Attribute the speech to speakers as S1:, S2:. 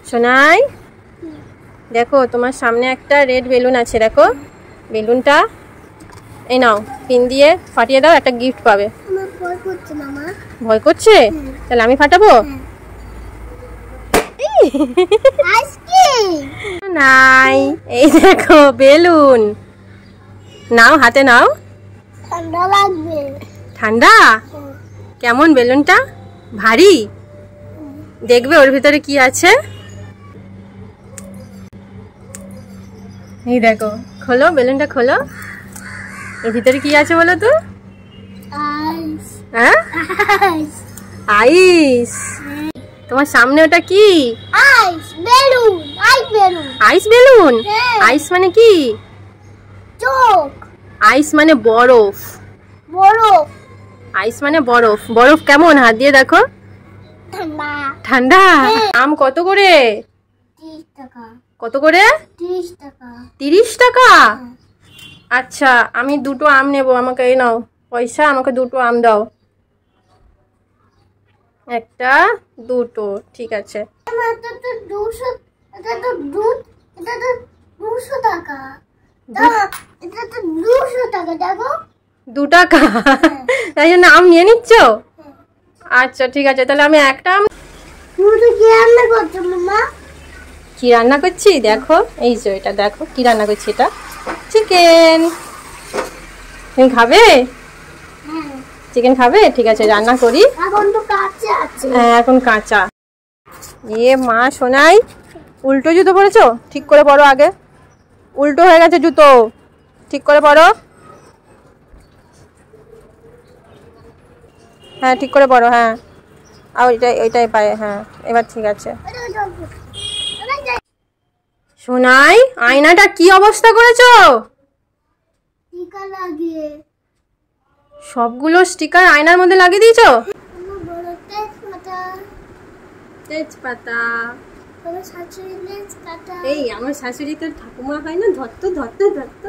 S1: সোনাই দেখো তোমার সামনে একটা রেড বেলুন আছে, দেখো বেলুনটা এই নাও, পিন দিয়ে ফাটিয়ে দাও, একটা গিফট পাবে। ভয় করছে? তাহলে আমি ফাটাবো। নাই, এই দেখো বেলুন, নাও হাতে নাও।
S2: ঠান্ডা লাগবে।
S1: ঠান্ডা? কেমন বেলুনটা? ভারী? দেখবে ওর ভিতরে কি আছে। এই দেখো, খোলো বেলুনটা খোলো, এর ভিতরে কি আছে বলো তো?
S2: আইস।
S1: হ্যাঁ, আইস। তোমার সামনে ওটা কি?
S2: আইস বেলুন। আইস বেলুন।
S1: আইস বেলুন? আইস মানে কি?
S2: চোখ।
S1: আইস মানে বরফ।
S2: বরফ।
S1: আইস মানে বরফ। বরফ কেমন? হাত দিয়ে দেখো।
S2: ঠান্ডা।
S1: ঠান্ডা? আম কত করে?
S2: 30 টাকা।
S1: কত করে?
S2: 30 টাকা।
S1: 30 টাকা? আচ্ছা, আমি দুটো আম নেব, আমাকে এই নাও পয়সা, আমাকে দুটো আম দাও। একটা, দুটো, ঠিক আছে।
S2: এটা তো 200, এটা তো 200 টাকা। এটা তো 200 টাকা, দেখো।
S1: 2 টাকা? তাই জন্য আম নিয়ে নিচ্ছ? আচ্ছা ঠিক আছে, তাহলে আমি একটা আম।
S2: তুমি তো কি রান্না করছো মামা?
S1: কি রান্না করছি দেখো, এই যে এটা দেখো কি রান্না করছি, এটা চিকেন। তুমি খাবে?
S2: হ্যাঁ।
S1: চিকেন খাবে? ঠিক আছে, রান্না করি।
S2: এখন তো কাঁচা আছে।
S1: হ্যাঁ, এখন কাঁচা। এ মা সোনাই, উল্টো জুতো পরেছো? ঠিক করে পরো আগে, উল্টো হয়ে গেছে জুতো, ঠিক করে পরো। হ্যাঁ ঠিক করে পরো, হ্যাঁ। আর এটাই পায়ে, হ্যাঁ এবার ঠিক আছে। সোনাই, আয়নাটা কি অবস্থা করেছো?
S2: টিকা লাগিয়ে।
S1: সবগুলো স্টিকার আয়নার মধ্যে লাগিয়ে দিয়েছো? তেজপাতা।
S2: আমার শাশুড়ি লেজ কাটা।
S1: এই আমার শাশুড়ি তো ঠাকুমা হয় না, ধরতো ধরতো ধরতো।